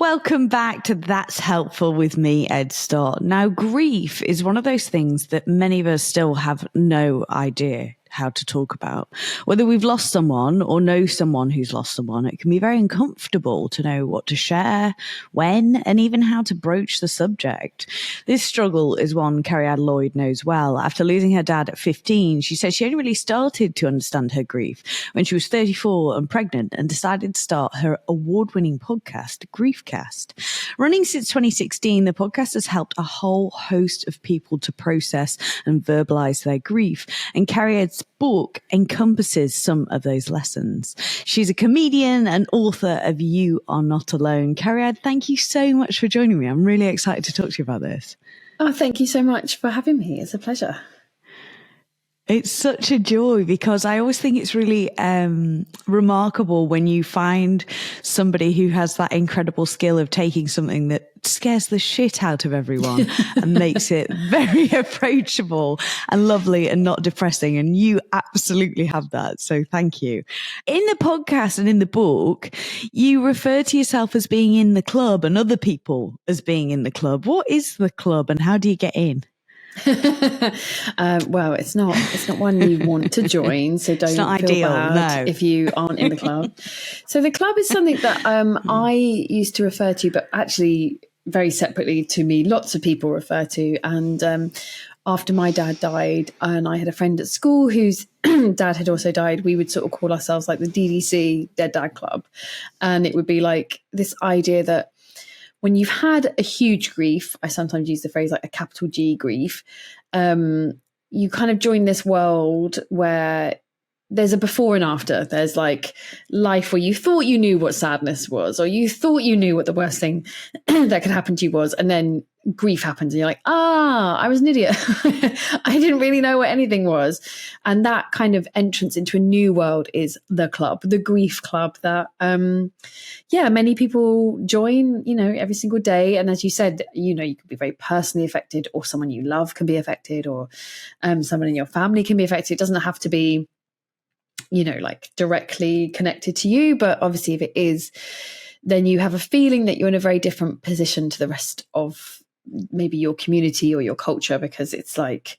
Welcome back to That's Helpful with me, Ed Stott. Now, grief is one of those things that many of us still have no idea how to talk about. Whether we've lost someone or know someone who's lost someone, it can be very uncomfortable to know what to share, when, and even how to broach the subject. This struggle is one Cariad Lloyd knows well. After losing her dad at 15, she says she only really started to understand her grief when she was 34 and pregnant and decided to start her award-winning podcast, Griefcast. Running since 2016, the podcast has helped a whole host of people to process and verbalize their grief, and Cariad's book encompasses some of those lessons. She's a comedian and author of You Are Not Alone. Cariad, thank you so much for joining me. I'm really excited to talk to you about this. Oh, thank you so much for having me. It's a pleasure. It's such a joy because I always think it's really remarkable when you find somebody who has that incredible skill of taking something that scares the shit out of everyone and makes it very approachable and lovely and not depressing. And you absolutely have that. So thank you. In the podcast and in the book, you refer to yourself as being in the club and other people as being in the club. What is the club and how do you get in? Well, it's not one you want to join, so don't feel ideal, bad if you aren't in the club. So the club is something that I used to refer to, but actually very separately to me, lots of people refer to. And after my dad died, and I had a friend at school whose dad had also died, we would sort of call ourselves like the DDC, Dead Dad Club. And it would be like this idea that when you've had a huge grief, I sometimes use the phrase like a capital G grief, you kind of join this world where there's a before and after. There's like life where you thought you knew what sadness was, or you thought you knew what the worst thing that could happen to you was. And then grief happens and you're like, I was an idiot. I didn't really know what anything was. And that kind of entrance into a new world is the club, the grief club that, many people join, every single day. And as you said, you can be very personally affected, or someone you love can be affected, or someone in your family can be affected. It doesn't have to be, like directly connected to you. But obviously if it is, then you have a feeling that you're in a very different position to the rest of maybe your community or your culture, because it's like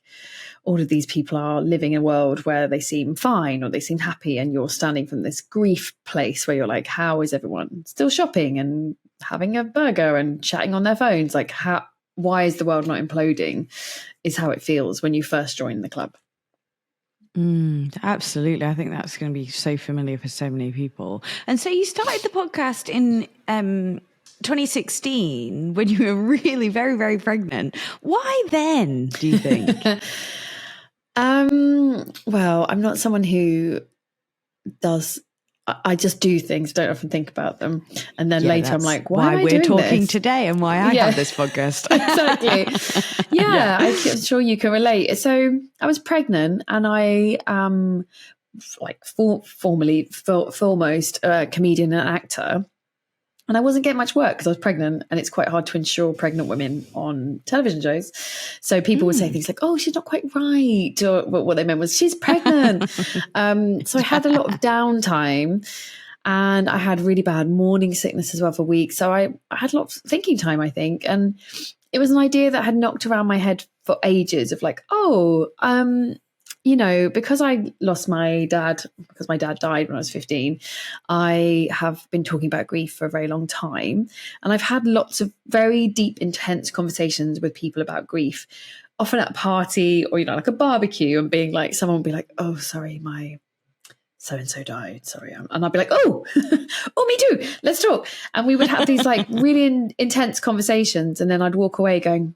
all of these people are living in a world where they seem fine or they seem happy, and you're standing from this grief place where you're like, how is everyone still shopping and having a burger and chatting on their phones? Like, why is the world not imploding, is how it feels when you first join the club. Absolutely. I think that's going to be so familiar for so many people. And so you started the podcast in 2016 when you were really very, very pregnant. Why then, do you think? Well, I'm not someone who does. I just do things, don't often think about them. And then later I'm like, why am I we're doing talking this? today and why I have this podcast. Exactly. Yeah, I'm sure you can relate. So I was pregnant, and I am foremost a comedian and actor. And I wasn't getting much work because I was pregnant, and it's quite hard to insure pregnant women on television shows. So people would say things like, oh, she's not quite right. Or what they meant was, she's pregnant. So I had a lot of downtime, and I had really bad morning sickness as well for weeks. So I had a lot of thinking time, I think. And it was an idea that had knocked around my head for ages of like, because I lost my dad, because my dad died when I was 15, I have been talking about grief for a very long time. And I've had lots of very deep, intense conversations with people about grief, often at a party or, like a barbecue, and being like, someone would be like, oh, sorry, my so-and-so died. Sorry. And I'd be like, oh, me too. Let's talk. And we would have these like really intense conversations. And then I'd walk away going,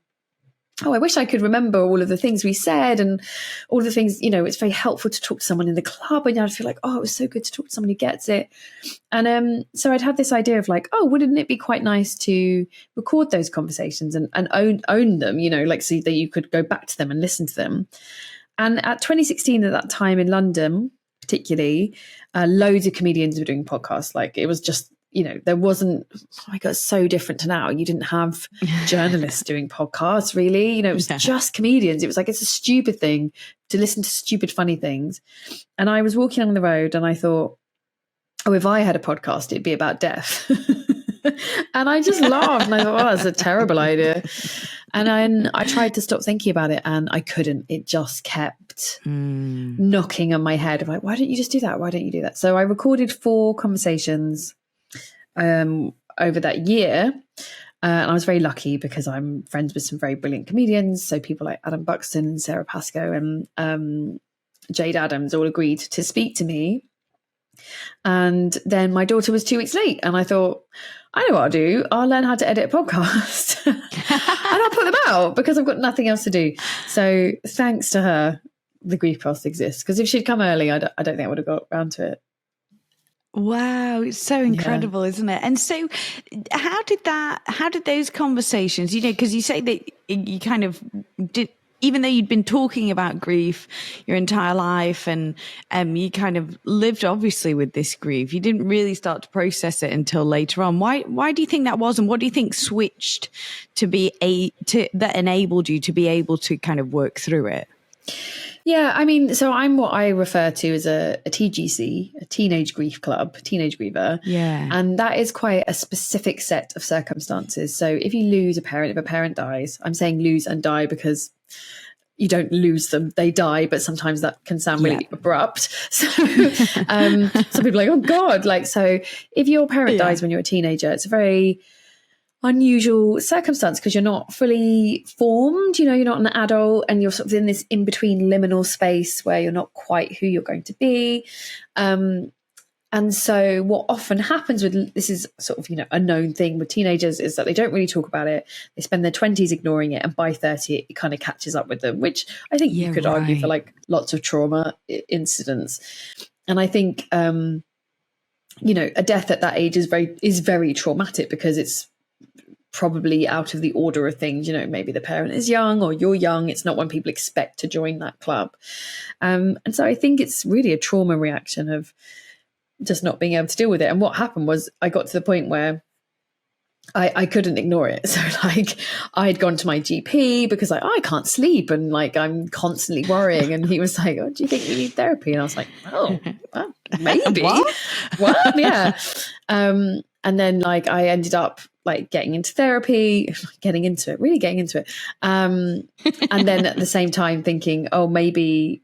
oh, I wish I could remember all of the things we said and all of the things, it's very helpful to talk to someone in the club. And I'd feel like, oh, it was so good to talk to someone who gets it. And so I'd had this idea of like, oh, wouldn't it be quite nice to record those conversations and own them, like so that you could go back to them and listen to them. And at 2016, at that time in London, particularly, loads of comedians were doing podcasts. Like it was just, there wasn't, oh my God, it's so different to now. You didn't have journalists doing podcasts, really. It was just comedians. It was like, it's a stupid thing to listen to stupid, funny things. And I was walking along the road and I thought, oh, if I had a podcast, it'd be about death. And I just laughed and I thought, oh, that's a terrible idea. And then I tried to stop thinking about it and I couldn't. It just kept knocking on my head of like, why don't you just do that? Why don't you do that? So I recorded 4 conversations over that year. And I was very lucky because I'm friends with some very brilliant comedians. So people like Adam Buxton and Sarah Pascoe and Jade Adams all agreed to speak to me. And then my daughter was 2 weeks late. And I thought, I know what I'll do. I'll learn how to edit a podcast and I'll put them out because I've got nothing else to do. So thanks to her, the Griefcast exists. Because if she'd come early, I don't think I would have got around to it. Wow, it's so incredible, isn't it? And so how did those conversations, because you say that you kind of did, even though you'd been talking about grief your entire life and you kind of lived obviously with this grief, you didn't really start to process it until later on. Why do you think that was? And what do you think switched that enabled you to be able to kind of work through it? Yeah, I mean, so I'm what I refer to as a TGC, a teenage grief club, teenage griever. Yeah. And that is quite a specific set of circumstances. So if you lose a parent, if a parent dies, I'm saying lose and die because you don't lose them, they die, but sometimes that can sound really abrupt. So some people are like, oh God, so if your parent dies when you're a teenager, it's a very unusual circumstance because you're not fully formed, you're not an adult and you're sort of in this in-between liminal space where you're not quite who you're going to be. And so what often happens with this is sort of, a known thing with teenagers is that they don't really talk about it. They spend their 20s ignoring it. And by 30, it kind of catches up with them, which I think you could argue for lots of trauma incidents. And I think, a death at that age is very traumatic because it's probably out of the order of things. Maybe the parent is young or you're young. It's not when people expect to join that club. And so I think it's really a trauma reaction of just not being able to deal with it. And what happened was I got to the point where I couldn't ignore it. So I'd gone to my GP because I can't sleep and I'm constantly worrying. And he was like, oh, do you think you need therapy? And I was like, oh, well, maybe. What? Yeah. And then I ended up getting into therapy, getting into it. And then at the same time thinking, oh, maybe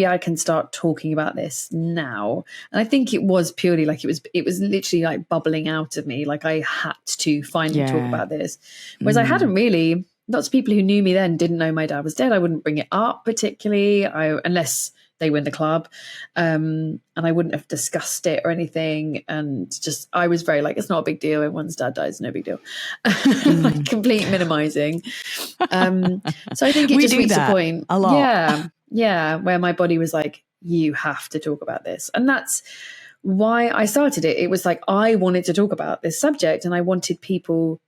I can start talking about this now. And I think it was purely it was literally bubbling out of me. I had to finally talk about this. Whereas I hadn't really, lots of people who knew me then didn't know my dad was dead. I wouldn't bring it up particularly unless they were in the club. And I wouldn't have discussed it or anything. And just, I was very it's not a big deal. Everyone's dad dies, no big deal. Complete minimizing. So I think it just reached a point. A lot. Yeah, where my body was like, you have to talk about this. And that's why I started it. It was I wanted to talk about this subject and I wanted people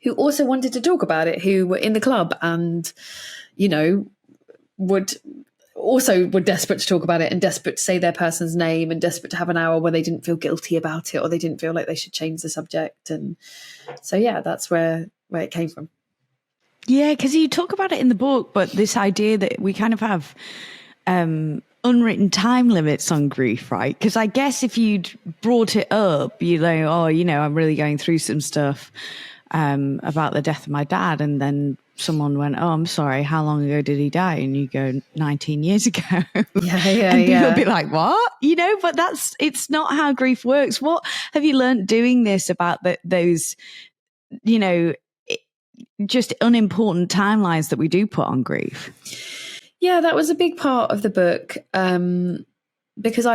who also wanted to talk about it, who were in the club and, were desperate to talk about it and desperate to say their person's name and desperate to have an hour where they didn't feel guilty about it or they didn't feel like they should change the subject. And so, yeah, that's where it came from. Yeah, because you talk about it in the book, but this idea that we kind of have unwritten time limits on grief, right? Because I guess if you'd brought it up, I'm really going through some stuff about the death of my dad, and then someone went, oh, I'm sorry, how long ago did he die? And you go, 19 years ago. Yeah. And people will be like, what? But it's not how grief works. What have you learned doing this about those, just unimportant timelines that we do put on grief? Yeah, that was a big part of the book because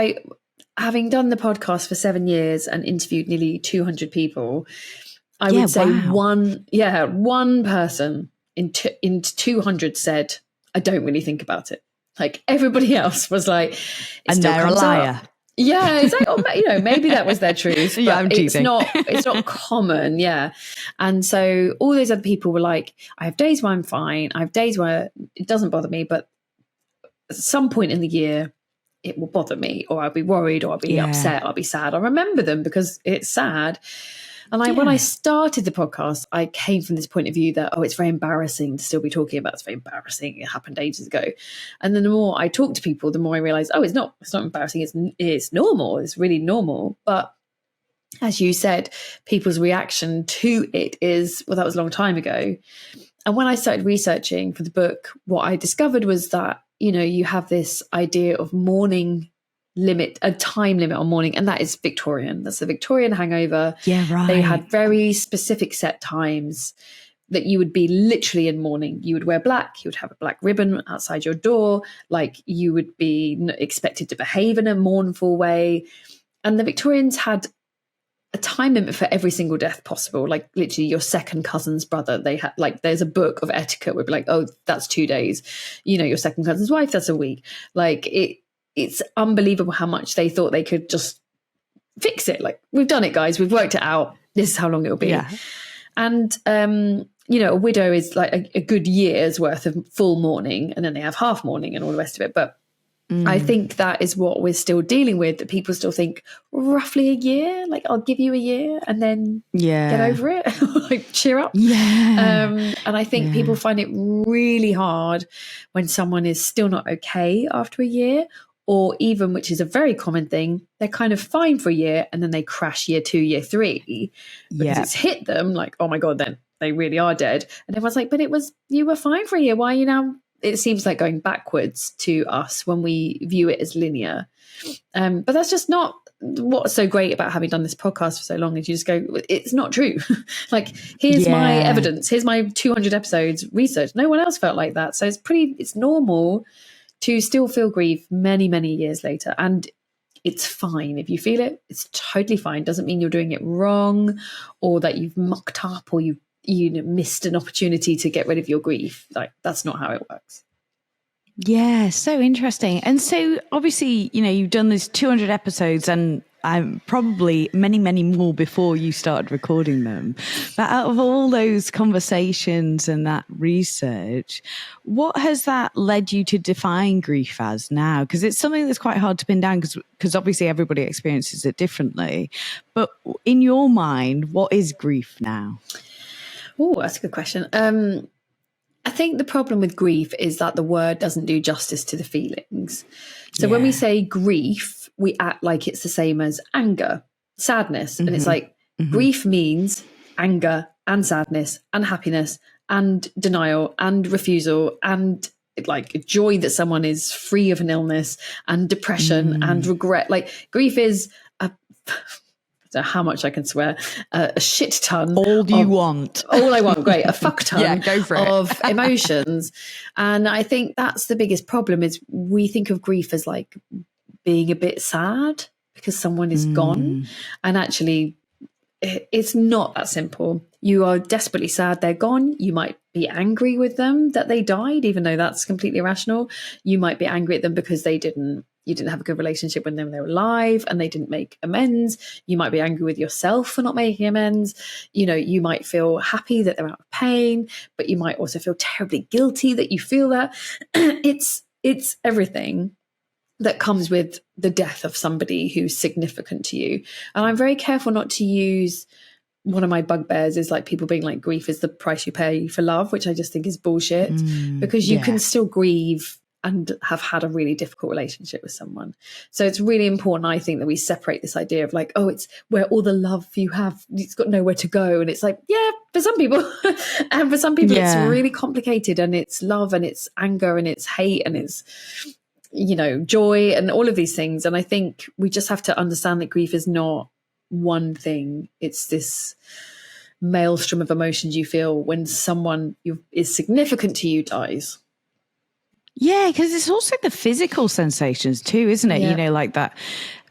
having done the podcast for 7 years and interviewed nearly 200 people, I would say one person in 200 said, I don't really think about it. Everybody else was like, and they're a liar. Up. Yeah, it's maybe that was their truth, but I'm teasing. It's not common. Yeah. And so all those other people were like, I have days where I'm fine. I have days where it doesn't bother me, but at some point in the year, it will bother me, or I'll be worried, or I'll be upset, I'll be sad. I remember them because it's sad. And when I started the podcast, I came from this point of view that, it's very embarrassing to still be talking about. It's very embarrassing. It happened ages ago. And then the more I talk to people, the more I realize, it's not embarrassing. It's normal. It's really normal. But as you said, people's reaction to it is, well, that was a long time ago. And when I started researching for the book, what I discovered was that, you have this idea of mourning limit, a time limit on mourning, and that is Victorian. That's the Victorian hangover. Yeah, right. They had very specific set times that you would be literally in mourning. You would wear black, you would have a black ribbon outside your door, like you would be expected to behave in a mournful way. And the Victorians had a time limit for every single death possible, like literally your second cousin's brother. They had, like, there's a book of etiquette would be like, oh, that's 2 days. Your second cousin's wife, that's a week. Like it's unbelievable how much they thought they could just fix it. Like, we've done it, guys. We've worked it out. This is how long it'll be. Yeah. And, a widow is like a good year's worth of full mourning, and then they have half mourning and all the rest of it. But I think that is what we're still dealing with, that people still think roughly a year, like, I'll give you a year and then get over it, like, cheer up. Yeah. And I think people find it really hard when someone is still not okay after a year, or even, which is a very common thing, they're kind of fine for a year and then they crash year 2, year 3 because it's hit them like, oh my God, then they really are dead. And everyone's like, but you were fine for a year. Why are you now? It seems like going backwards to us when we view it as linear. But that's just not what's so great about having done this podcast for so long, is you just go, it's not true. Like, here's my evidence. Here's my 200 episodes research. No one else felt like that. So it's normal to still feel grief many, many years later. And it's fine. If you feel it, it's totally fine. Doesn't mean you're doing it wrong, or that you've mucked up, or you missed an opportunity to get rid of your grief. Like, that's not how it works. Yeah, so interesting. And so obviously, you've done this 200 episodes, and probably many, many more before you started recording them. But out of all those conversations and that research, what has that led you to define grief as now? Because it's something that's quite hard to pin down, because obviously everybody experiences it differently. But in your mind, what is grief now? Oh, that's a good question. I think the problem with grief is that the word doesn't do justice to the feelings. So when we say grief, we act like it's the same as anger, sadness. And it's like, grief means anger and sadness and happiness and denial and refusal and, like, joy that someone is free of an illness, and depression and regret. Like, grief is how much I can swear, a shit ton. All you want. All I want, great. A fuck ton go for it. Of emotions. And I think that's the biggest problem, is we think of grief as like being a bit sad because someone is gone. And actually, it's not that simple. You are desperately sad they're gone. You might be angry with them that they died, even though that's completely irrational. You might be angry at them because you didn't have a good relationship with them when they were alive and they didn't make amends. You might be angry with yourself for not making amends. You might feel happy that they're out of pain, but you might also feel terribly guilty that you feel that. It's everything that comes with the death of somebody who's significant to you. And I'm very careful not to use, one of my bugbears is like people being like, grief is the price you pay for love, which I just think is bullshit, because you can still grieve and have had a really difficult relationship with someone. So it's really important, I think, that we separate this idea of like, oh, it's where all the love you have, it's got nowhere to go. And it's like, yeah, for some people. And for some people, it's really complicated, and it's love and it's anger and it's hate and it's, joy and all of these things. And I think we just have to understand that grief is not one thing. It's this maelstrom of emotions you feel when someone is significant to you dies. Yeah, because it's also the physical sensations too, isn't it? Yeah. Like that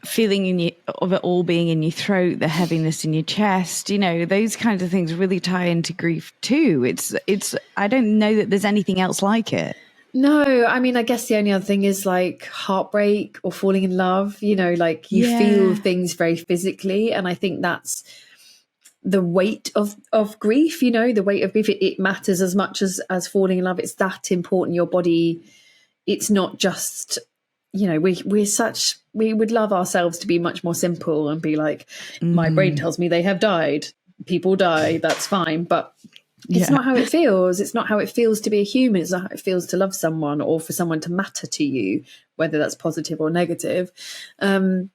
feeling of it all being in your throat, the heaviness in your chest, those kinds of things really tie into grief too. It's I don't know that there's anything else like it. No, I mean, I guess the only other thing is like heartbreak or falling in love, like you feel things very physically. And I think that's the weight of grief, the weight of grief. It matters as much as falling in love. It's that important. Your body, it's not just, we would love ourselves to be much more simple and be like, my brain tells me they have died. People die. That's fine. But it's not how it feels. It's not how it feels to be a human. It's not how it feels to love someone or for someone to matter to you, whether that's positive or negative. And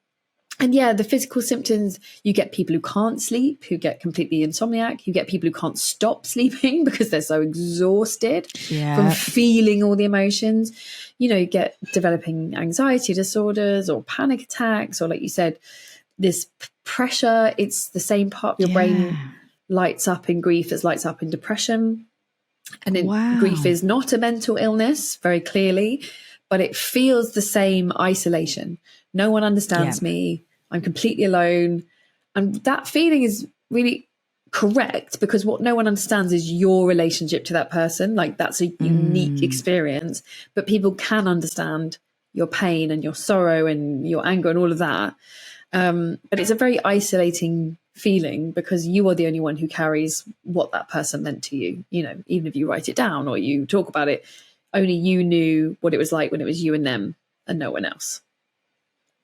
And yeah, the physical symptoms, you get people who can't sleep, who get completely insomniac. You get people who can't stop sleeping because they're so exhausted from feeling all the emotions. You know, you get developing anxiety disorders or panic attacks, or like you said, this pressure. It's the same part of your brain lights up in grief as lights up in depression. And grief is not a mental illness, very clearly, but it feels the same isolation. No one understands me. I'm completely alone. And that feeling is really correct, because what no one understands is your relationship to that person. Like, that's a unique experience, but people can understand your pain and your sorrow and your anger and all of that. But it's a very isolating feeling, because you are the only one who carries what that person meant to you. You know, even if you write it down or you talk about it, only you knew what it was like when it was you and them and no one else.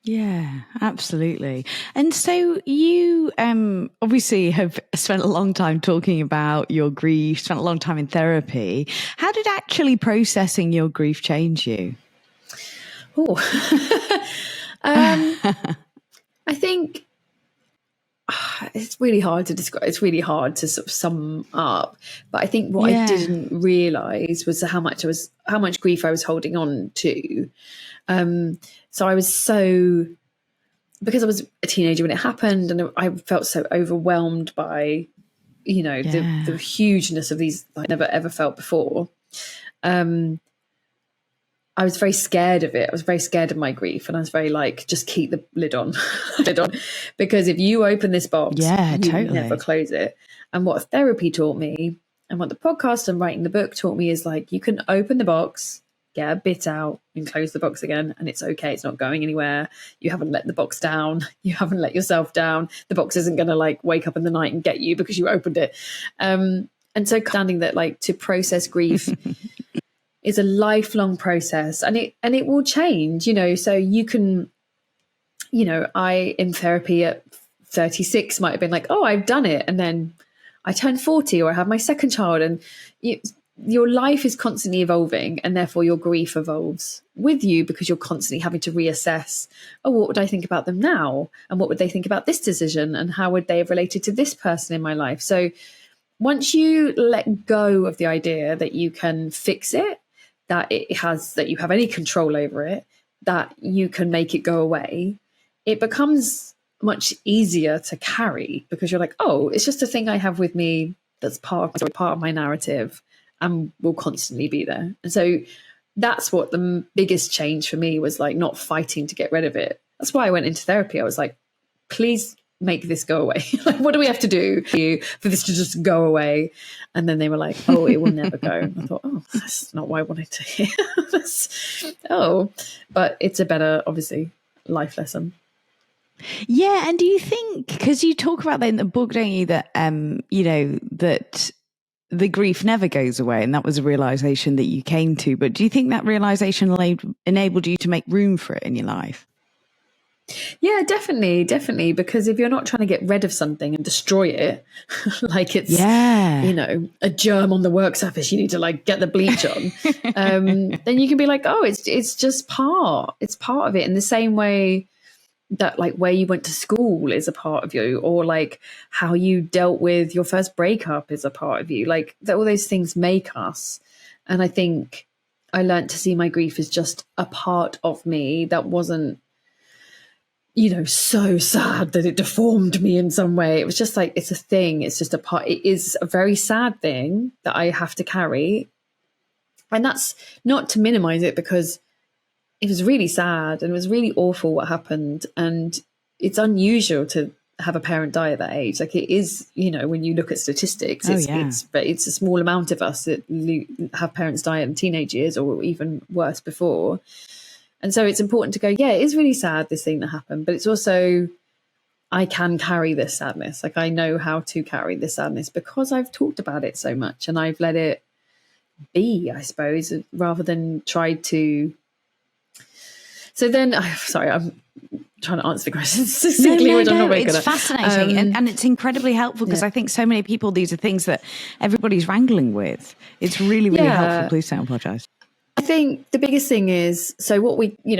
Yeah, absolutely. And so you obviously have spent a long time talking about your grief, spent a long time in therapy. How did actually processing your grief change you? Oh, I think it's really hard to describe. It's really hard to sort of sum up. But I think what I didn't realize was how much grief I was holding on to. So I was because I was a teenager when it happened, and I felt so overwhelmed by, you know, the hugeness of these I never ever felt before. I was very scared of it. I was very scared of my grief, and I was very like, just keep the lid on, because if you open this box, you never close it. And what therapy taught me, and what the podcast and writing the book taught me, is like, you can open the box, get a bit out, and close the box again, and it's okay. It's not going anywhere. You haven't let the box down. You haven't let yourself down. The box isn't going to like wake up in the night and get you because you opened it. And so understanding that, like, to process grief is a lifelong process, and it will change, you know. So you can, you know, I in therapy at 36 might have been like, oh, I've done it, and then I turned 40 or I have my second child, and your life is constantly evolving, and therefore your grief evolves with you, because you're constantly having to reassess, oh, what would I think about them now, and what would they think about this decision, and how would they have related to this person in my life. So once you let go of the idea that you can fix it, that you have any control over it, that you can make it go away, it becomes much easier to carry, because you're like, oh, it's just a thing I have with me that's part of my narrative and will constantly be there. And so that's what the biggest change for me was, like, not fighting to get rid of it. That's why I went into therapy. I was like, please make this go away. Like, what do we have to do for this to just go away? And then they were like, oh, it will never go. And I thought, oh, that's not what I wanted to hear. But it's a better, obviously, life lesson. Yeah. And do you think, because you talk about that in the book, don't you, that, you know, that the grief never goes away, and that was a realization that you came to, but do you think that realization enabled you to make room for it in your life? Yeah, definitely. Because if you're not trying to get rid of something and destroy it, like it's, you know, a germ on the work surface, you need to like get the bleach on, then you can be like, oh, it's just it's part of it, in the same way that like where you went to school is a part of you, or like how you dealt with your first breakup is a part of you. Like all those things make us. And I think I learned to see my grief as just a part of me that wasn't, you know, so sad that it deformed me in some way. It was just like, it's a thing. It's just a part. It is a very sad thing that I have to carry. And that's not to minimize it, because it was really sad and it was really awful what happened. And it's unusual to have a parent die at that age. Like, it is, you know, when you look at statistics, it's a small amount of us that have parents die in teenage years, or even worse before. And so it's important to go, yeah, it is really sad, this thing that happened, but it's also, I can carry this sadness. Like, I know how to carry this sadness because I've talked about it so much, and I've let it be, I suppose, rather than tried to. So then, sorry, I'm trying to answer the question succinctly, which I'm not very good at. It's fascinating, and it's incredibly helpful, because I think so many people, these are things that everybody's wrangling with. It's really, really helpful. Please don't apologise. I think the biggest thing is, so what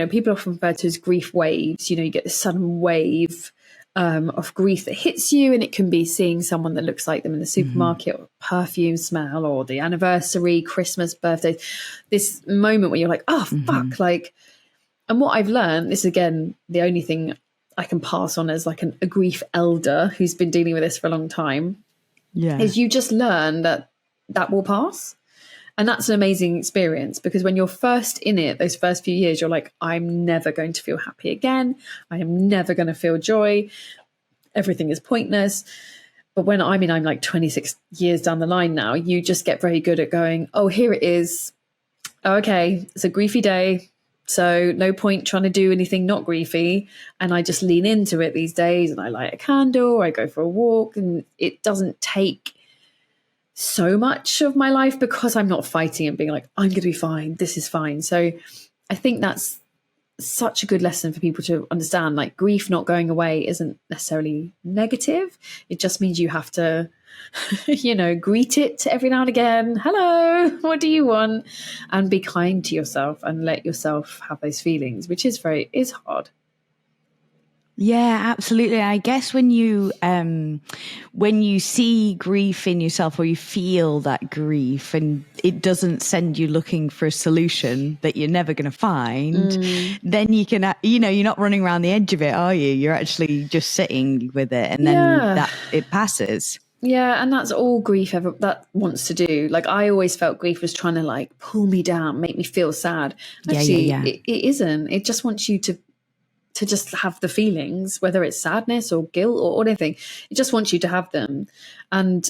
people often refer to as grief waves. You get this sudden wave of grief that hits you, and it can be seeing someone that looks like them in the supermarket, or perfume smell, or the anniversary, Christmas, birthday. This moment where you're like, oh, fuck, like, and what I've learned, this is again, the only thing I can pass on as like a grief elder who's been dealing with this for a long time, is you just learn that will pass. And that's an amazing experience, because when you're first in it, those first few years, you're like, I'm never going to feel happy again. I am never going to feel joy. Everything is pointless. But when I'm like 26 years down the line now, you just get very good at going, oh, here it is. Okay, it's a griefy day. So no point trying to do anything not griefy. And I just lean into it these days, and I light a candle, I go for a walk, and it doesn't take so much of my life because I'm not fighting and being like, I'm going to be fine. This is fine. So I think that's such a good lesson for people to understand. Like, grief not going away isn't necessarily negative. It just means you have to, greet it every now and again. Hello, what do you want? And be kind to yourself and let yourself have those feelings, which is hard. Yeah, absolutely. I guess when you see grief in yourself, or you feel that grief, and it doesn't send you looking for a solution that you're never going to find, then you can, you're not running around the edge of it, are you? You're actually just sitting with it, and then it passes. Yeah, and that's all grief ever that wants to do. Like, I always felt grief was trying to like pull me down, make me feel sad. Actually, it isn't. It just wants you to just have the feelings, whether it's sadness or guilt or anything. It just wants you to have them. And,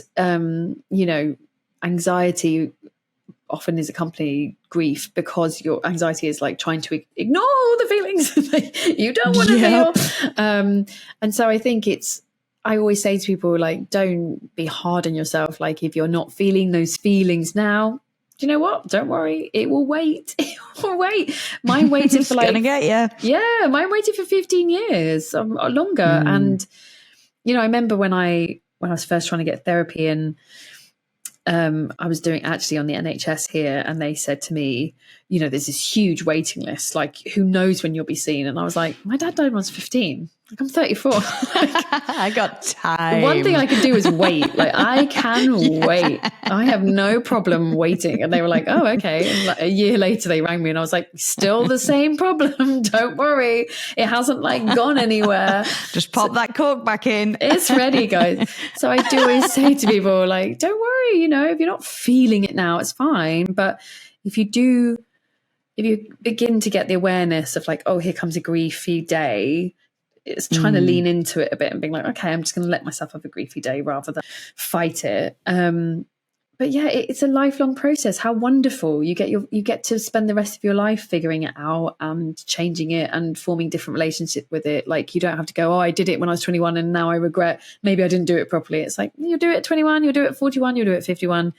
anxiety often is accompanied grief, because your anxiety is like trying to ignore the feelings you don't want to feel. And so I think I always say to people, like, don't be hard on yourself. Like, if you're not feeling those feelings now, do you know what? Don't worry. It will wait. It will wait. Mine waited for like... It's gonna get you. Yeah, mine waited for 15 years or longer. And, I remember when I was first trying to get therapy, and I was doing actually on the NHS here, and they said to me, there's this huge waiting list. Like, who knows when you'll be seen? And I was like, my dad died when I was 15. Like, I'm 34. I got time. One thing I can do is wait. Like, I can wait. I have no problem waiting. And they were like, oh, okay. And like, a year later, they rang me, and I was like, still the same problem. Don't worry. It hasn't like gone anywhere. Just pop that cork back in. It's ready, guys. So I do always say to people, like, don't worry, if you're not feeling it now, it's fine. But if you begin to get the awareness of like, oh, here comes a griefy day, it's trying to lean into it a bit and being like, okay, I'm just going to let myself have a griefy day rather than fight it. But yeah, it's a lifelong process. How wonderful. You get to spend the rest of your life figuring it out and changing it and forming different relationship with it. Like, you don't have to go, oh, I did it when I was 21 and now I regret maybe I didn't do it properly. It's like, you'll do it at 21, you'll do it at 41, you'll do it at 51.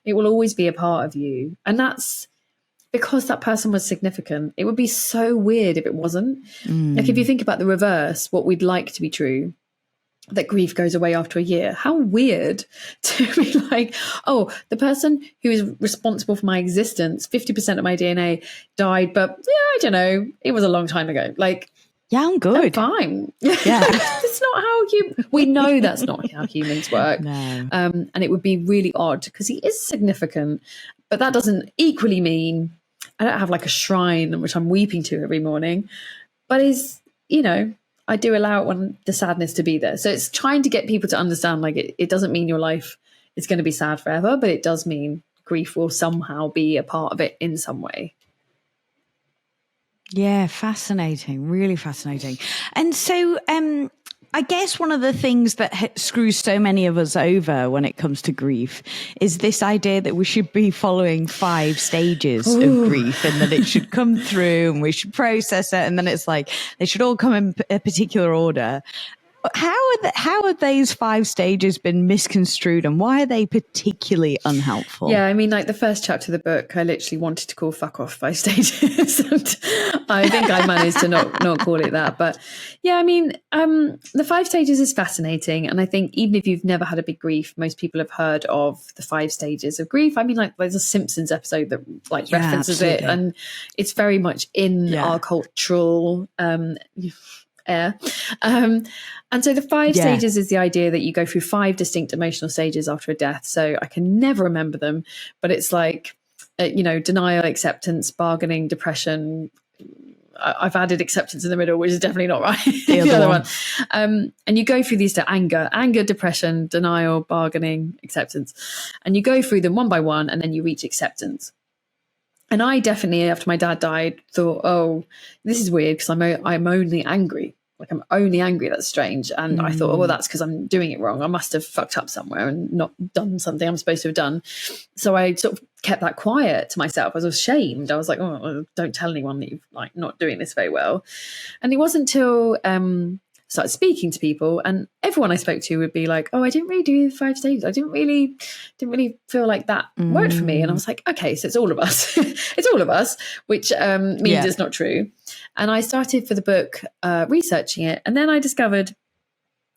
It will always be a part of you. And that's because that person was significant. It would be so weird if it wasn't. Like, if you think about the reverse, what we'd like to be true, that grief goes away after a year. How weird to be like, oh, the person who is responsible for my existence, 50% of my DNA died, but yeah, I don't know, it was a long time ago. Like, yeah, I'm good. I'm fine. Yeah. That's not how we know that's not how humans work. No. And it would be really odd because he is significant, but that doesn't equally mean I don't have like a shrine which I'm weeping to every morning, but I do allow the sadness to be there. So it's trying to get people to understand, like, it doesn't mean your life is going to be sad forever, but it does mean grief will somehow be a part of it in some way. Yeah, fascinating, really fascinating. And so I guess one of the things that screws so many of us over when it comes to grief is this idea that we should be following 5 stages of grief, and that it should come through and we should process it. And then it's like they should all come in a particular order. how have these 5 stages been misconstrued, and why are they particularly unhelpful? Yeah, I mean, like the first chapter of the book, I literally wanted to call "fuck off" 5 stages, and I think I managed to not call it that. But yeah, I mean, the 5 stages is fascinating, and I think even if you've never had a big grief, most people have heard of the 5 stages of grief. I mean, like there's a Simpsons episode that like references it, and it's very much in our cultural air. And so the 5 stages is the idea that you go through 5 distinct emotional stages after a death. So I can never remember them, but it's like, denial, acceptance, bargaining, depression. I've added acceptance in the middle, which is definitely not right. The other one. And you go through these to anger, depression, denial, bargaining, acceptance. And you go through them one by one, and then you reach acceptance. And I definitely, after my dad died, thought, oh, this is weird because I'm only angry. Like I'm only angry. That's strange. And I thought, oh, well, that's because I'm doing it wrong. I must have fucked up somewhere and not done something I'm supposed to have done. So I sort of kept that quiet to myself. I was ashamed. I was like, oh, don't tell anyone that you're like not doing this very well. And it wasn't until started speaking to people, and everyone I spoke to would be like, oh, I didn't really do the 5 stages. I didn't really feel like that worked for me. And I was like, okay, so it's all of us. It's all of us, which means it's not true. And I started for the book researching it, and then I discovered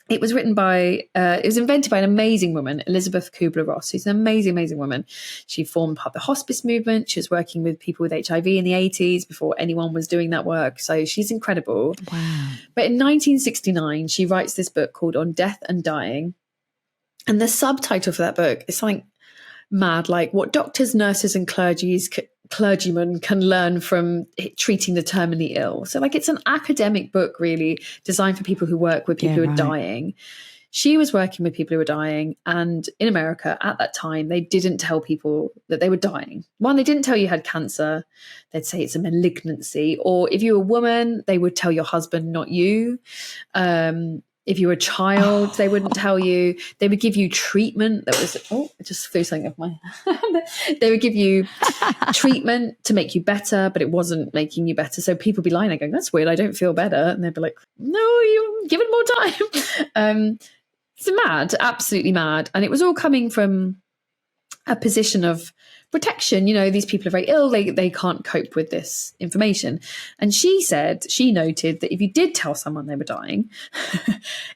it was written by, it was invented by an amazing woman, Elizabeth Kubler-Ross, who's an amazing, amazing woman. She formed part of the hospice movement. She was working with people with HIV in the 80s before anyone was doing that work. So she's incredible. Wow. But in 1969, she writes this book called On Death and Dying. And the subtitle for that book is something mad, like what doctors, nurses and clergymen can learn from treating the terminally ill. So like it's an academic book really designed for people who work with people who are dying. She was working with people who were dying, and in America at that time they didn't tell people that they were dying. One, they didn't tell you had cancer. They'd say it's a malignancy, or if you were a woman they would tell your husband, not you. If you were a child, they wouldn't tell you. They would give you treatment that was, I just threw something off my hand. They would give you treatment to make you better, but it wasn't making you better. So people would be lying there going, that's weird, I don't feel better. And they'd be like, no, you give it more time. It's mad, absolutely mad. And it was all coming from a position of protection. These people are very ill, they can't cope with this information. And she noted that if you did tell someone they were dying,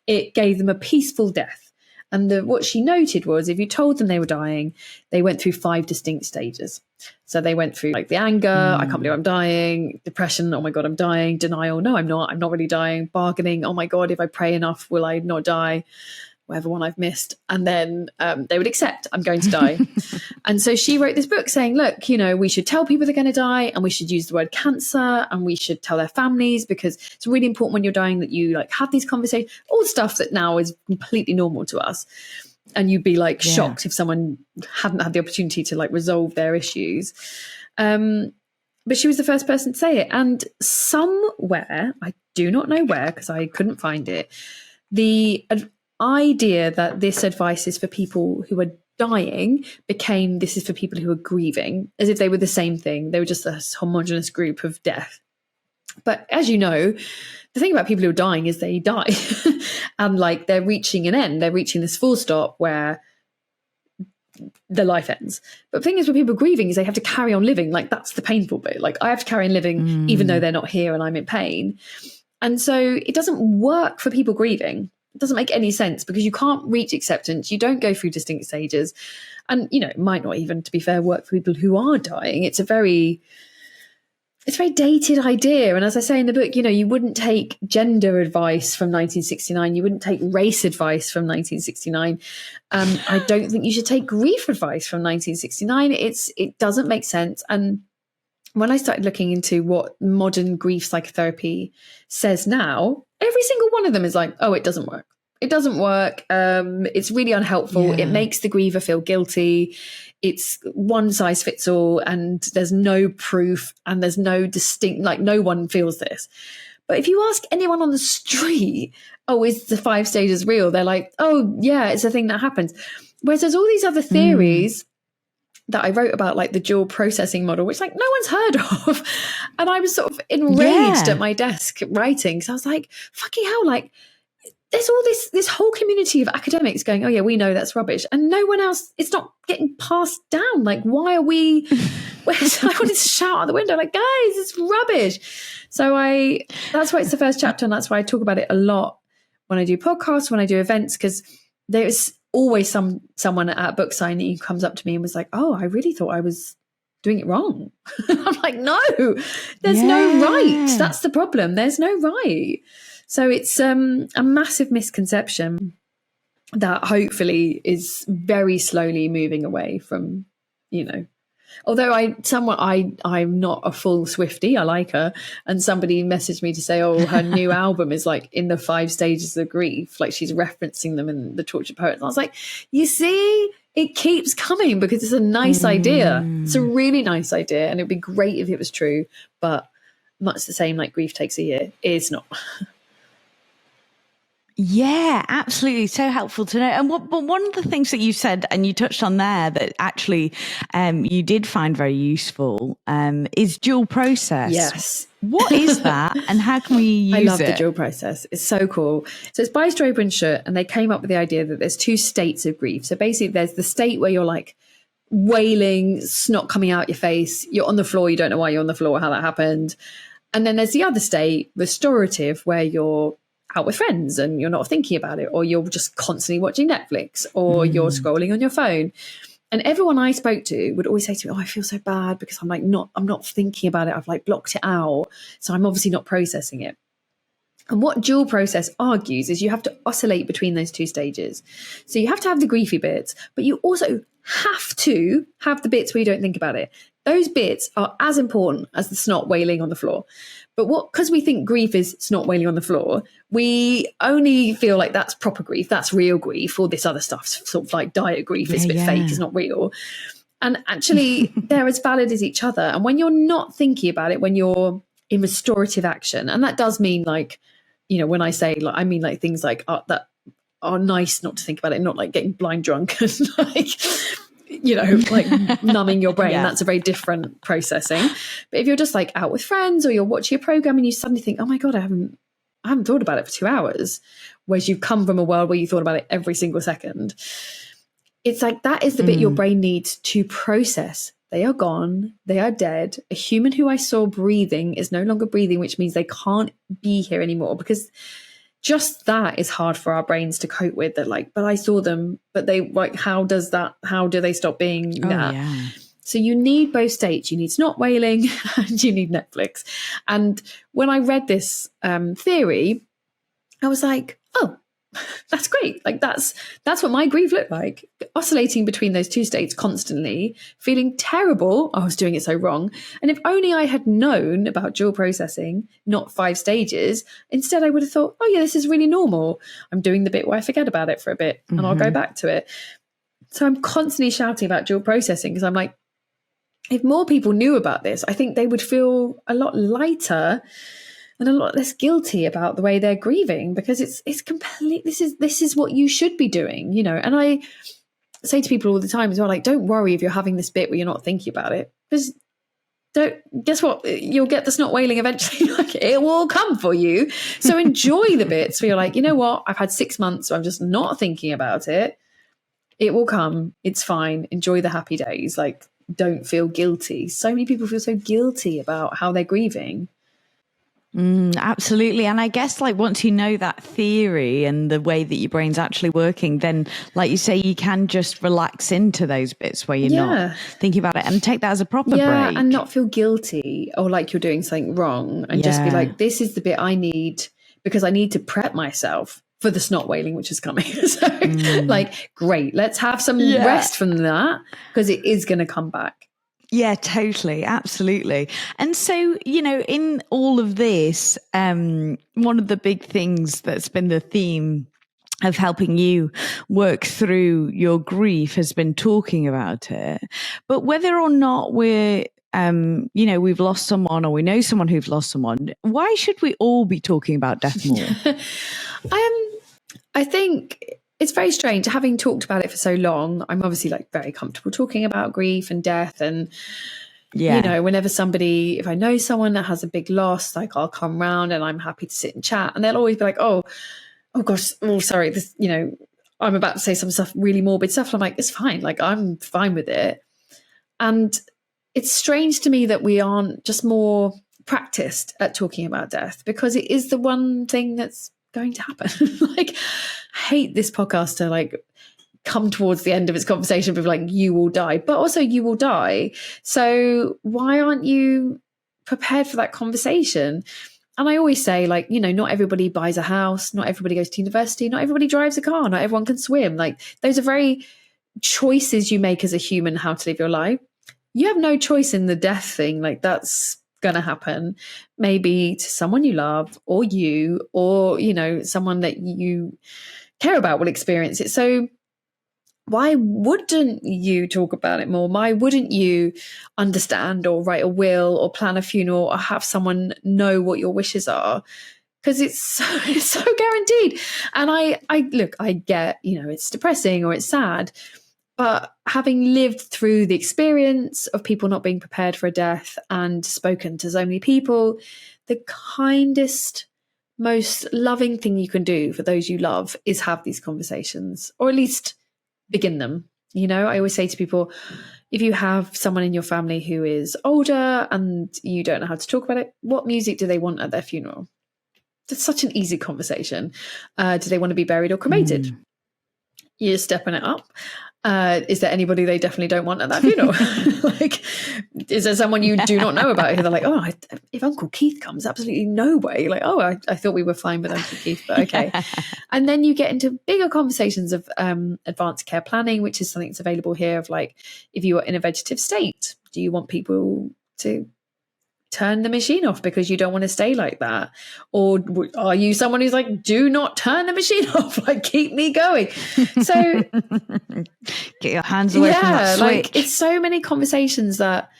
it gave them a peaceful death. And what she noted was if you told them they were dying, they went through 5 distinct stages. So they went through like the anger, I can't believe I'm dying, depression, oh my God, I'm dying, denial, no, I'm not really dying, bargaining, oh my God, if I pray enough, will I not die? Whatever one I've missed. And then they would accept I'm going to die. And so she wrote this book saying, look, we should tell people they're going to die, and we should use the word cancer, and we should tell their families, because it's really important when you're dying that you like have these conversations, all the stuff that now is completely normal to us. And you'd be like shocked if someone hadn't had the opportunity to like resolve their issues. But she was the first person to say it. And somewhere, I do not know where, because I couldn't find it, the idea that this advice is for people who are dying became this is for people who are grieving, as if they were the same thing. They were just a homogenous group of death. But as you know, the thing about people who are dying is they die and like they're reaching an end. They're reaching this full stop where their life ends. But the thing is with people grieving is they have to carry on living. Like that's the painful bit. Like I have to carry on living even though they're not here and I'm in pain. And so it doesn't work for people grieving. It doesn't make any sense because you can't reach acceptance. You don't go through distinct stages. And, it might not even, to be fair, work for people who are dying. It's a very dated idea. And as I say in the book, you wouldn't take gender advice from 1969. You wouldn't take race advice from 1969. I don't think you should take grief advice from 1969. It doesn't make sense. And when I started looking into what modern grief psychotherapy says now, every single one of them is like, oh, it doesn't work. It doesn't work. It's really unhelpful. Yeah. It makes the griever feel guilty. It's one size fits all, and there's no proof, and there's no distinct, like no one feels this. But if you ask anyone on the street, oh, is the 5 stages real? They're like, oh, yeah, it's a thing that happens. Whereas there's all these other theories that I wrote about, like the dual processing model, which like no one's heard of. And I was sort of enraged at my desk writing. So I was like, fucking hell, like there's all this whole community of academics going, oh yeah, we know that's rubbish. And no one else, it's not getting passed down. Like, why are we, I wanted to shout out the window, like, guys, it's rubbish. So that's why it's the first chapter. And that's why I talk about it a lot when I do podcasts, when I do events, because there's always someone at a book signing who comes up to me and was like, oh, I really thought I was doing it wrong. I'm like, no, there's no right. That's the problem. There's no right. So it's a massive misconception that hopefully is very slowly moving away from, although I'm not a full Swiftie, I like her. And somebody messaged me to say, oh, her new album is like in the 5 stages of grief. Like she's referencing them in the Tortured Poets. And I was like, you see, it keeps coming because it's a nice idea. It's a really nice idea. And it'd be great if it was true, but much the same, like grief takes a year. It's not. Yeah, absolutely. So helpful to know. And but one of the things that you said and you touched on there that actually you did find very useful is dual process. Yes. What is that and how can we use it? I love the dual process. It's so cool. So it's by Straber and Schutt, and they came up with the idea that there's 2 states of grief. So basically there's the state where you're like wailing, snot coming out your face, you're on the floor, you don't know why you're on the floor, how that happened. And then there's the other state, restorative, where you're out with friends and you're not thinking about it, or you're just constantly watching Netflix, or you're scrolling on your phone. And everyone I spoke to would always say to me, oh, I feel so bad because I'm not thinking about it. I've like blocked it out. So I'm obviously not processing it. And what dual process argues is you have to oscillate between those 2 stages. So you have to have the griefy bits, but you also have to have the bits where you don't think about it. Those bits are as important as the snot wailing on the floor. But because we think grief is snot wailing on the floor, we only feel like that's proper grief, that's real grief. All this other stuff's sort of like diet grief, it's a bit fake, it's not real. And actually, they're as valid as each other. And when you're not thinking about it, when you're in restorative action, and that does mean like, when I say like, I mean like things like that are nice not to think about it, not like getting blind drunk and like, like numbing your brain. That's a very different processing. But if you're just like out with friends or you're watching a program and you suddenly think, oh my God, I haven't thought about it for 2 hours, whereas you've come from a world where you thought about it every single second. It's like that is the bit your brain needs to process. They are gone. They are dead. A human who I saw breathing is no longer breathing, which means they can't be here anymore, because just that is hard for our brains to cope with. That like, but I saw them, but they like, how do they stop being that? Yeah. So you need both states. You need snot wailing and you need Netflix. And when I read this theory, I was like, oh, that's great. Like that's what my grief looked like, oscillating between those 2 states constantly, feeling terrible. I was doing it so wrong. And if only I had known about dual processing, not 5 stages, instead I would have thought, oh yeah, this is really normal. I'm doing the bit where I forget about it for a bit and I'll go back to it. So I'm constantly shouting about dual processing because I'm like, if more people knew about this, I think they would feel a lot lighter and a lot less guilty about the way they're grieving, because it's complete. This is what you should be doing, And I say to people all the time as well, like, don't worry if you're having this bit where you're not thinking about it, because guess what? You'll get the snot wailing eventually. Like, it will come for you. So enjoy the bits where you're like, you know what? I've had 6 months, so I'm just not thinking about it. It will come. It's fine. Enjoy the happy days. Like, don't feel guilty. So many people feel so guilty about how they're grieving. Absolutely. And I guess like once you know that theory and the way that your brain's actually working, then like you say, you can just relax into those bits where you're not thinking about it and take that as a proper break. And not feel guilty or like you're doing something wrong, and just be like, this is the bit I need because I need to prep myself for the snot wailing, which is coming. So like, great, let's have some rest from that because it is going to come back. Yeah, totally. Absolutely. And so, in all of this, one of the big things that's been the theme of helping you work through your grief has been talking about it. But whether or not we've lost someone or we know someone who's lost someone, why should we all be talking about death more? I think it's very strange, having talked about it for so long. I'm obviously like very comfortable talking about grief and death, and whenever if I know someone that has a big loss, like I'll come round and I'm happy to sit and chat, and they'll always be like, oh, oh gosh, oh sorry, this, I'm about to say some stuff, really morbid stuff. And I'm like, it's fine. Like, I'm fine with it. And it's strange to me that we aren't just more practiced at talking about death, because it is the one thing that's going to happen. Like, I hate this podcast to like come towards the end of its conversation with like, you will die, but also you will die. So why aren't you prepared for that conversation? And I always say, like, not everybody buys a house, not everybody goes to university, not everybody drives a car, not everyone can swim. Like, those are very choices you make as a human, how to live your life. You have no choice in the death thing. Like, that's going to happen maybe to someone you love, or you, or, someone that you care about will experience it. So why wouldn't you talk about it more? Why wouldn't you understand or write a will or plan a funeral or have someone know what your wishes are? Because it's so guaranteed. And I look, I get, it's depressing or it's sad, but having lived through the experience of people not being prepared for a death and spoken to so many people, the kindest, most loving thing you can do for those you love is have these conversations, or at least begin them. I always say to people, if you have someone in your family who is older and you don't know how to talk about it, what music do they want at their funeral? It's such an easy conversation. Do they want to be buried or cremated? You're stepping it up. Is there anybody they definitely don't want at that funeral? Like, is there someone you do not know about who they're like, oh, if Uncle Keith comes, absolutely no way. Like, oh, I thought we were fine with Uncle Keith, but okay. Yeah. And then you get into bigger conversations of advanced care planning, which is something that's available here, of like, if you are in a vegetative state, do you want people to turn the machine off because you don't want to stay like that? Or are you someone who's like, do not turn the machine off, like, keep me going? So get your hands away from that switch. Like, it's so many conversations that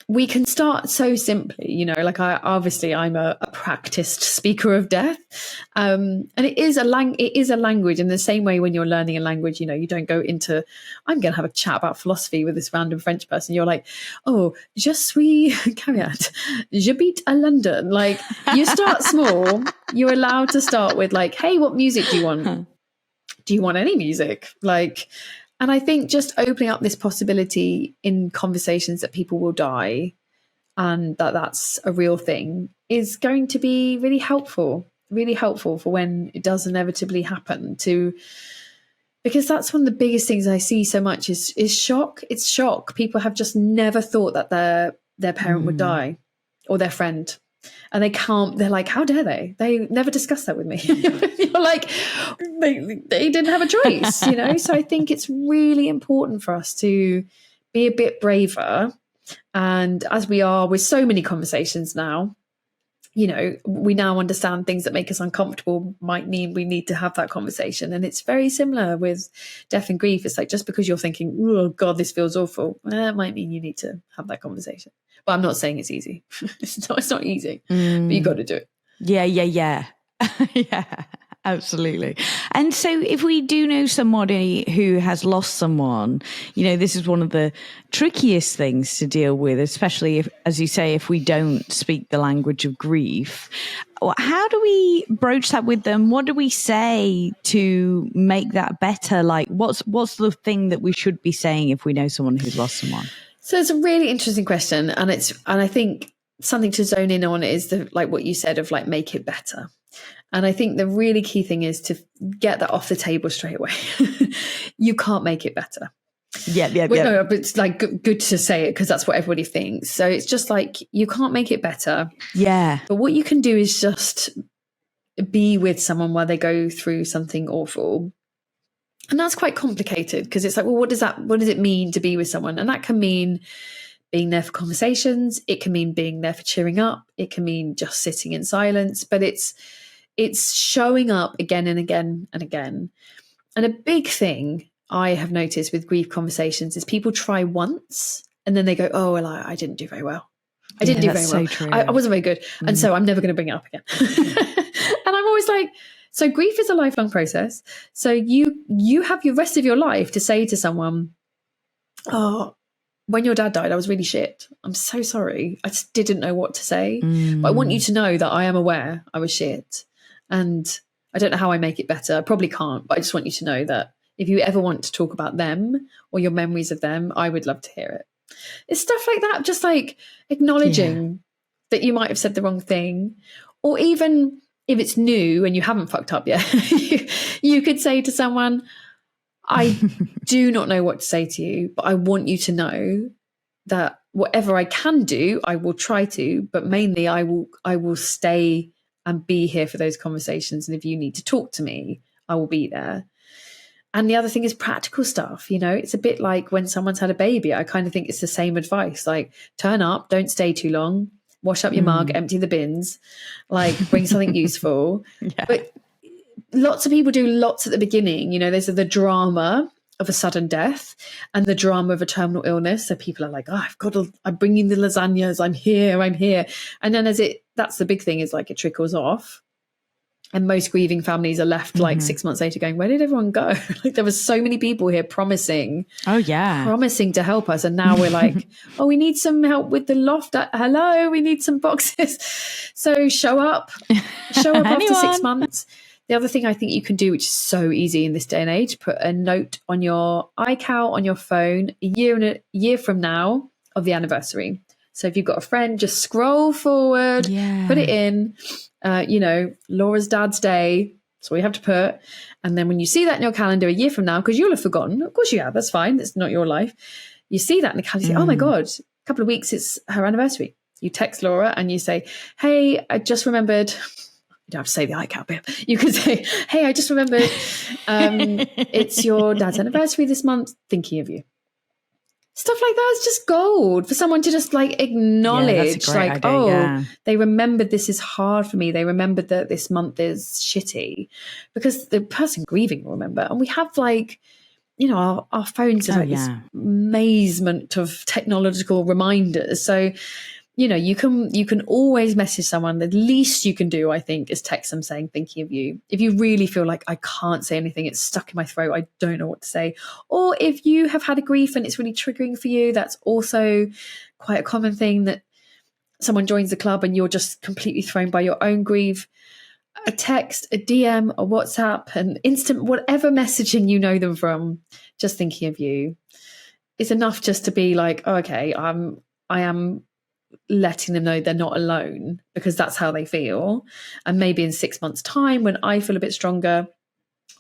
we can start so simply, like, I'm a practiced speaker of death. And it is a language in the same way when you're learning a language, you don't go into, I'm going to have a chat about philosophy with this random French person. You're like, oh, je suis Cariad, j'habite à London. Like, you start small. You're allowed to start with like, hey, what music do you want? Do you want any music? Like, and I think just opening up this possibility in conversations that people will die and that's a real thing is going to be really helpful for when it does inevitably happen, because that's one of the biggest things I see so much is shock. It's shock. People have just never thought that their parent would die, or their friend. And they're like, how dare they? They never discussed that with me. You're like, they didn't have a choice, So I think it's really important for us to be a bit braver. And as we are with so many conversations now, we now understand things that make us uncomfortable might mean we need to have that conversation. And it's very similar with death and grief. It's like, just because you're thinking, oh God, this feels awful, that might mean you need to have that conversation. But I'm not saying it's easy. It's not easy, but you got to do it. Yeah. Yeah, absolutely. And so if we do know somebody who has lost someone, this is one of the trickiest things to deal with, especially if, as you say, if we don't speak the language of grief. How do we broach that with them? What do we say to make that better? Like, what's the thing that we should be saying if we know someone who's lost someone? So it's a really interesting question. And I think something to zone in on is like what you said of like, make it better. And I think the really key thing is to get that off the table straight away. You can't make it better. Yeah. No, but it's like good to say it because that's what everybody thinks. So it's just like, you can't make it better. Yeah. But what you can do is just be with someone while they go through something awful. And that's quite complicated because it's like, well, what does it mean to be with someone? And that can mean being there for conversations. It can mean being there for cheering up. It can mean just sitting in silence, but it's showing up again and again and again. And a big thing I have noticed with grief conversations is people try once and then they go, oh, well, I didn't do very well. I didn't do very well. So I wasn't very good. And so I'm never going to bring it up again. And I'm always like, so grief is a lifelong process. So you have your rest of your life to say to someone, oh, when your dad died, I was really shit. I'm so sorry. I just didn't know what to say. But I want you to know that I am aware I was shit. And I don't know how I make it better. I probably can't, but I just want you to know that if you ever want to talk about them or your memories of them, I would love to hear it. It's stuff like that, just like acknowledging that you might have said the wrong thing, or even if it's new and you haven't fucked up yet, you could say to someone, I do not know what to say to you, but I want you to know that whatever I can do, I will try to, but mainly I will stay and be here for those conversations. And if you need to talk to me, I will be there. And the other thing is practical stuff. You know, it's a bit like when someone's had a baby. I kind of think it's the same advice, like turn up, don't stay too long, wash up your mug, empty the bins, like bring something useful. But lots of people do lots at the beginning. You know, there's the drama of a sudden death and the drama of a terminal illness. So people are like, oh, I'm bringing the lasagnas. I'm here. And then that's the big thing, is like it trickles off. And most grieving families are left like 6 months later going, where did everyone go? Like there were so many people here promising to help us. And now we're like, oh, we need some help with the loft. Hello, we need some boxes. So show up after 6 months. The other thing I think you can do, which is so easy in this day and age, put a note on your iCal on your phone a year from now of the anniversary. So if you've got a friend, just scroll forward, put it in, Laura's dad's day. That's all you have to put. And then when you see that in your calendar a year from now, because you'll have forgotten, of course you have, that's fine. That's not your life. You see that in the calendar, you say, oh my God, a couple of weeks, it's her anniversary. You text Laura and you say, hey, I just remembered. You don't have to say the iCal bit. You can say, hey, I just remembered it's your dad's anniversary this month, thinking of you. Stuff like that is just gold for someone to just like acknowledge, they remembered this is hard for me. They remembered that this month is shitty, because the person grieving will remember. And we have like, you know, our phones are this amazement of technological reminders. So, you know, you can always message someone. The least you can do, I think, is text them saying, thinking of you. If you really feel like I can't say anything, it's stuck in my throat, I don't know what to say. Or if you have had a grief and it's really triggering for you, that's also quite a common thing, that someone joins the club and you're just completely thrown by your own grief. A text, a DM, a WhatsApp, an instant, whatever messaging you know them from, just thinking of you is enough just to be like, oh, okay, I am letting them know they're not alone, because that's how they feel. And maybe in 6 months' time, when I feel a bit stronger,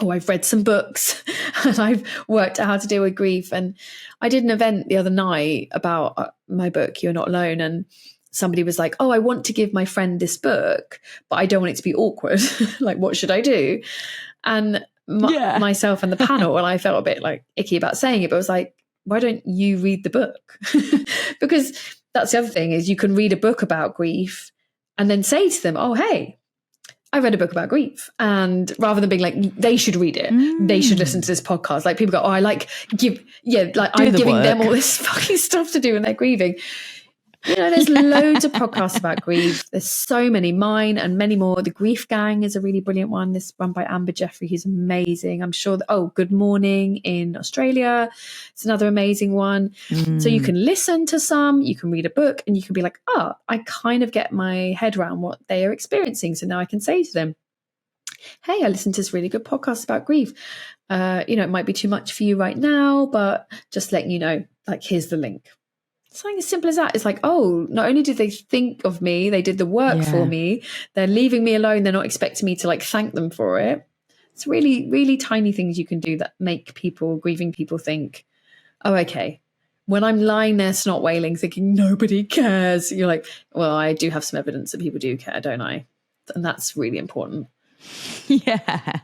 I've read some books and I've worked out how to deal with grief. And I did an event the other night about my book, You're Not Alone. And somebody was like, oh, I want to give my friend this book, but I don't want it to be awkward. Like, what should I do? And myself and the panel, and I felt a bit like icky about saying it, but I was like, why don't you read the book? Because that's the other thing, is you can read a book about grief and then say to them, oh, hey, I read a book about grief. And rather than being like, they should read it, they should listen to this podcast. Like people go, oh, I'm giving them all this fucking stuff to do when they're grieving. You know, there's loads of podcasts about grief. There's so many, mine and many more. The Grief Gang is a really brilliant one. This run by Amber Jeffrey, who's amazing. I'm sure that, Good Morning in Australia, it's another amazing one. So you can listen to some, you can read a book, and you can be like, I kind of get my head around what they are experiencing. So now I can say to them, hey, I listened to this really good podcast about grief. It might be too much for you right now, but just letting you know, like, here's the link. Something as simple as that. It's like, not only did they think of me, they did the work for me, they're leaving me alone, they're not expecting me to like thank them for it. It's really, really tiny things you can do that make grieving people think, oh, okay, when I'm lying there snot wailing thinking nobody cares, you're like, well, I do have some evidence that people do care, don't I? And that's really important. Yeah.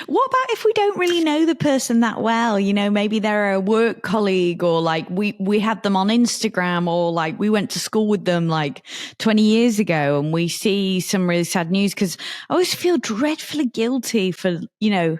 What about if we don't really know the person that well? You know, maybe they're a work colleague, or like we had them on Instagram, or like we went to school with them like 20 years ago, and we see some really sad news, because I always feel dreadfully guilty for, you know,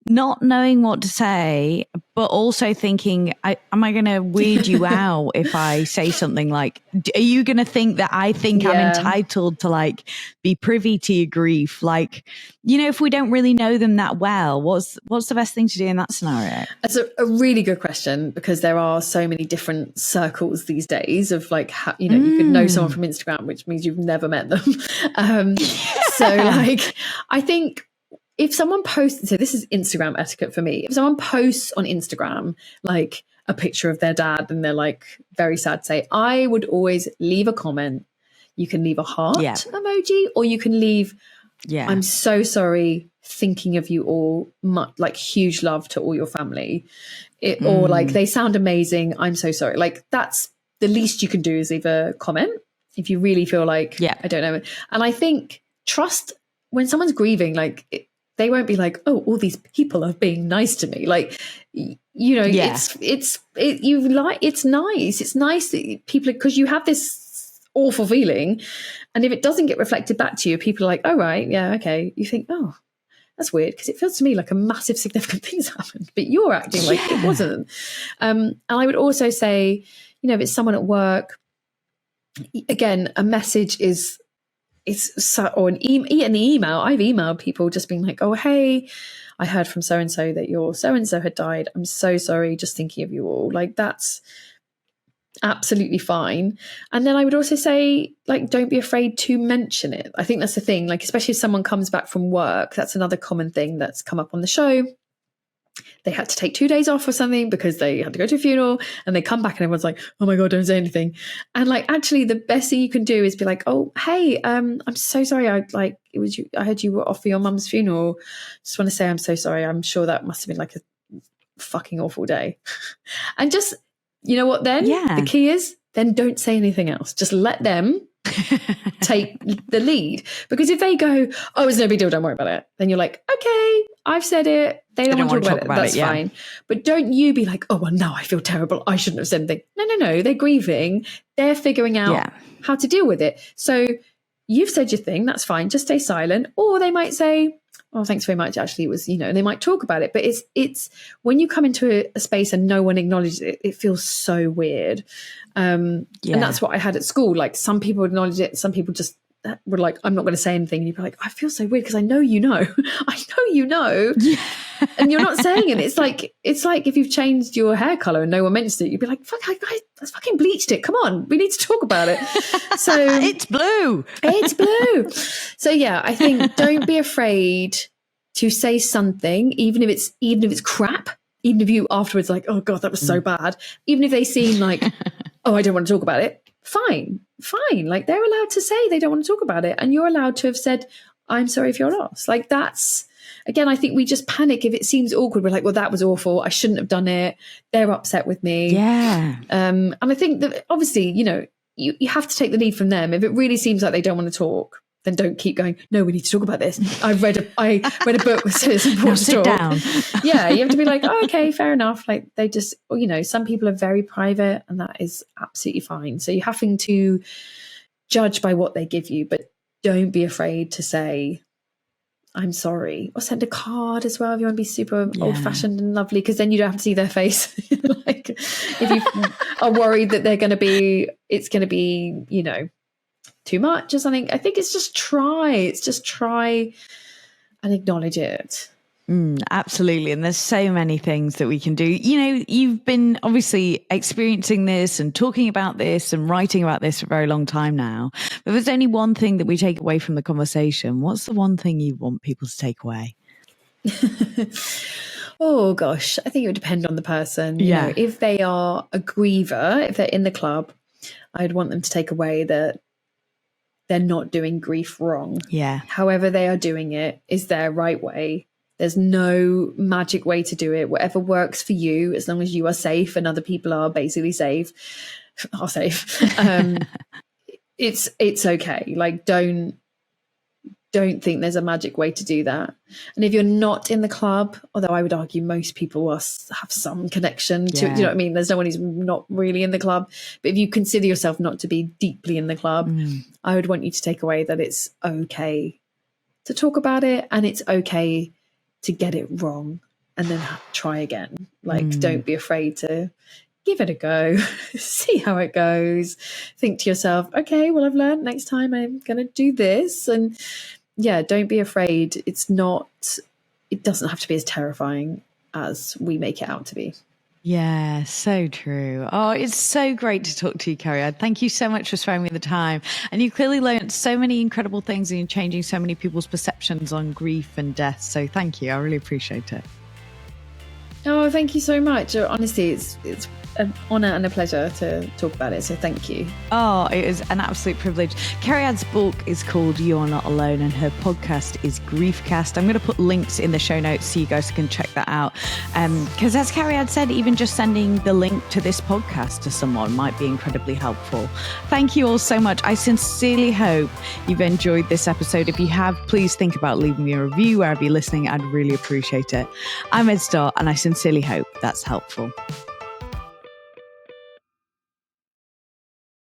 not knowing what to say, but also thinking, am I going to weird you out if I say something like, are you going to think that I think I'm entitled to like be privy to your grief? Like, you know, if we don't really know them that well, what's the best thing to do in that scenario? That's a really good question, because there are so many different circles these days of like, you could know someone from Instagram, which means you've never met them. So like, I think if someone posts, so this is Instagram etiquette for me. If someone posts on Instagram, like a picture of their dad and they're like very sad, say, I would always leave a comment. You can leave a heart emoji, or you can leave, I'm so sorry, thinking of you all, like huge love to all your family. Or like, they sound amazing, I'm so sorry. Like, that's the least you can do, is leave a comment if you really feel like, I don't know. And I think trust, when someone's grieving, like they won't be like, oh, all these people are being nice to me. Like, you know, it's nice. It's nice that people, because you have this awful feeling, and if it doesn't get reflected back to you, people are like, oh right, yeah, okay. You think, oh, that's weird, because it feels to me like a massive significant thing's happened, but you're acting like it wasn't. And I would also say, you know, if it's someone at work, again, a message is, or an email. I've emailed people just being like, oh, hey, I heard from so-and-so that your so-and-so had died. I'm so sorry, just thinking of you all. Like, that's absolutely fine. And then I would also say, like, don't be afraid to mention it. I think that's the thing, like, especially if someone comes back from work, that's another common thing that's come up on the show. They had to take 2 days off or something because they had to go to a funeral, and they come back and everyone's like, oh my God, don't say anything. And like, actually the best thing you can do is be like, oh, hey, I'm so sorry. I heard you were off for your mum's funeral. Just want to say, I'm so sorry. I'm sure that must have been like a fucking awful day. And just, you know what, then the key is, then don't say anything else. Just let them take the lead. Because if they go, oh, it's no big deal, don't worry about it, then you're like, okay, I've said it. They don't want to talk about it. That's fine. But don't you be like, oh, well, no, I feel terrible, I shouldn't have said anything. No. They're grieving. They're figuring out how to deal with it. So you've said your thing. That's fine. Just stay silent. Or they might say, oh, thanks very much. Actually, it was, you know, and they might talk about it. But it's when you come into a space and no one acknowledges it, it feels so weird. And that's what I had at school. Like, some people acknowledge it. Some people just were like, I'm not going to say anything. And you'd be like, I feel so weird because I know you know. I know you know. Yeah. And you're not saying it. It's like if you've changed your hair color and no one mentions it, you'd be like, fuck, I fucking bleached it. Come on, we need to talk about it. So it's blue. It's blue. So yeah, I think don't be afraid to say something, even if it's crap, even if you afterwards like, oh God, that was so bad. Even if they seem like, oh, I don't want to talk about it. Fine. Like, they're allowed to say they don't want to talk about it. And you're allowed to have said, I'm sorry for your loss. Like, that's, again, I think we just panic if it seems awkward. We're like, well, that was awful. I shouldn't have done it. They're upset with me. Yeah. And I think that obviously, you know, you have to take the lead from them. If it really seems like they don't want to talk, then don't keep going, no, we need to talk about this. I read a book that says it's important to talk. Down. Yeah, you have to be like, oh, okay, fair enough. Like, they just, you know, some people are very private, and that is absolutely fine. So you're having to judge by what they give you, but don't be afraid to say, I'm sorry, or send a card as well if you want to be super old-fashioned and lovely, because then you don't have to see their face. Like, if you are worried that it's going to be, you know, too much or something, I think it's just try and acknowledge it. Absolutely. And there's so many things that we can do. You know, you've been obviously experiencing this and talking about this and writing about this for a very long time now. But if there's only one thing that we take away from the conversation, what's the one thing you want people to take away? Oh, gosh, I think it would depend on the person. You know, if they are a griever, if they're in the club, I'd want them to take away that they're not doing grief wrong. Yeah. However they are doing it is their right way. There's no magic way to do it. Whatever works for you, as long as you are safe and other people are basically safe, it's okay. Like, don't think there's a magic way to do that. And if you're not in the club, although I would argue most people will have some connection to, you know what I mean? There's no one who's not really in the club. But if you consider yourself not to be deeply in the club, I would want you to take away that it's okay to talk about it, and it's okay to get it wrong and then try again. Like, don't be afraid to give it a go, see how it goes. Think to yourself, okay, well, I've learned, next time I'm going to do this. And yeah, don't be afraid. It doesn't have to be as terrifying as we make it out to be. Yeah, so true. Oh, it's so great to talk to you, Cariad. Thank you so much for sparing me the time. And you clearly learned so many incredible things and you're changing so many people's perceptions on grief and death. So thank you. I really appreciate it. Oh, thank you so much. Honestly, it's an honour and a pleasure to talk about it. So thank you. Oh, it is an absolute privilege. Cariad's book is called You Are Not Alone and her podcast is Griefcast. I'm going to put links in the show notes so you guys can check that out. Because as Cariad said, even just sending the link to this podcast to someone might be incredibly helpful. Thank you all so much. I sincerely hope you've enjoyed this episode. If you have, please think about leaving me a review wherever you're listening. I'd really appreciate it. I'm Ed Starr and I sincerely hope that's helpful.